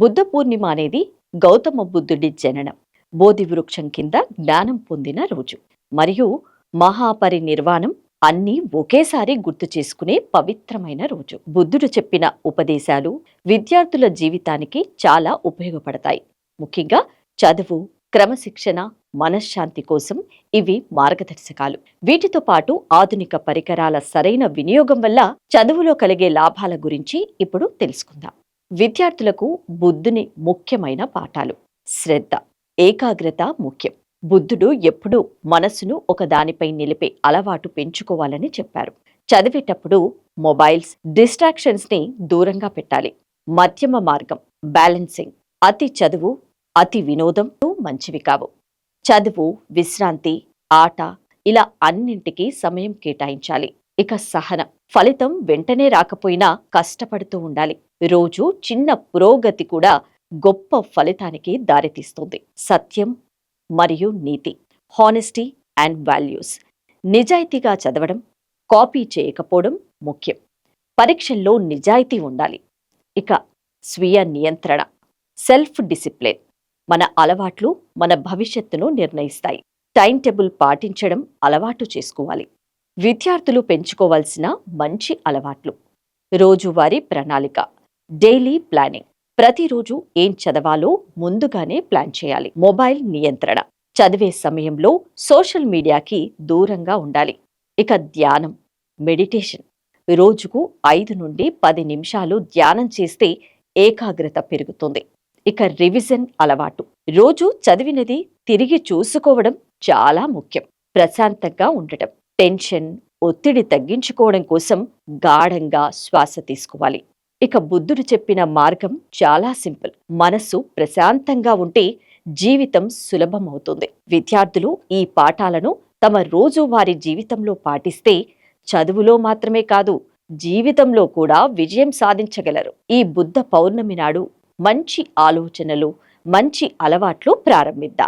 బుద్ధ పూర్ణిమ అనేది గౌతమ బుద్ధుడి జననం, బోధి వృక్షం కింద జ్ఞానం పొందిన రోజు మరియు మహాపరినిర్వాణం అన్నీ ఒకేసారి గుర్తు చేసుకునే పవిత్రమైన రోజు. బుద్ధుడు చెప్పిన ఉపదేశాలు విద్యార్థుల జీవితానికి చాలా ఉపయోగపడతాయి. ముఖ్యంగా చదువు, క్రమశిక్షణ, మనశ్శాంతి కోసం ఇవి మార్గదర్శకాలు. వీటితో పాటు ఆధునిక పరికరాల సరైన వినియోగం వల్ల చదువులో కలిగే లాభాల గురించి ఇప్పుడు తెలుసుకుందాం. విద్యార్థులకు బుద్ధుని ముఖ్యమైన పాఠాలు: శ్రద్ధ, ఏకాగ్రత ముఖ్యం. బుద్ధుడు ఎప్పుడూ మనసును ఒక దానిపై నిలిపే అలవాటు పెంచుకోవాలని చెప్పారు. చదివేటప్పుడు మొబైల్స్, డిస్ట్రాక్షన్స్ ని దూరంగా పెట్టాలి. మధ్యమ మార్గం, బ్యాలెన్సింగ్. అతి చదువు, అతి వినోదం మంచివి కావు. చదువు, విశ్రాంతి, ఆట ఇలా అన్నింటికీ సమయం కేటాయించాలి. ఇక సహనం. ఫలితం వెంటనే రాకపోయినా కష్టపడుతూ ఉండాలి. రోజు చిన్న పురోగతి కూడా గొప్ప ఫలితానికి దారితీస్తుంది. సత్యం మరియు నీతి, హానెస్టీ అండ్ వాల్యూస్. నిజాయితీగా చదవడం, కాపీ చేయకపోవడం ముఖ్యం. పరీక్షల్లో నిజాయితీ ఉండాలి. ఇక స్వీయ నియంత్రణ, సెల్ఫ్ డిసిప్లిన్. మన అలవాట్లు మన భవిష్యత్తును నిర్ణయిస్తాయి. టైం టేబుల్ పాటించడం అలవాటు చేసుకోవాలి. విద్యార్థులు పెంచుకోవాల్సిన మంచి అలవాట్లు: రోజువారీ ప్రణాళిక, డైలీ ప్లానింగ్. ప్రతిరోజు ఏం చదవాలో ముందుగానే ప్లాన్ చేయాలి. మొబైల్ నియంత్రణ, చదివే సమయంలో సోషల్ మీడియాకి దూరంగా ఉండాలి. ఇక ధ్యానం, మెడిటేషన్. రోజుకు 5 నుండి 10 నిమిషాలు ధ్యానం చేస్తే ఏకాగ్రత పెరుగుతుంది. ఇక రివిజన్ అలవాటు, రోజు చదివినది తిరిగి చూసుకోవడం చాలా ముఖ్యం. ప్రశాంతంగా ఉండటం, టెన్షన్, ఒత్తిడి తగ్గించుకోవడం కోసం గాఢంగా శ్వాస తీసుకోవాలి. ఇక బుద్ధుడు చెప్పిన మార్గం చాలా సింపుల్. మనసు ప్రశాంతంగా ఉంటే జీవితం సులభమవుతుంది. విద్యార్థులు ఈ పాఠాలను తమ రోజువారీ జీవితంలో పాటిస్తే చదువులో మాత్రమే కాదు, జీవితంలో కూడా విజయం సాధించగలరు. ఈ బుద్ధ పౌర్ణమి నాడు మంచి ఆలోచనలు, మంచి అలవాట్లు ప్రారంభిద్దాం.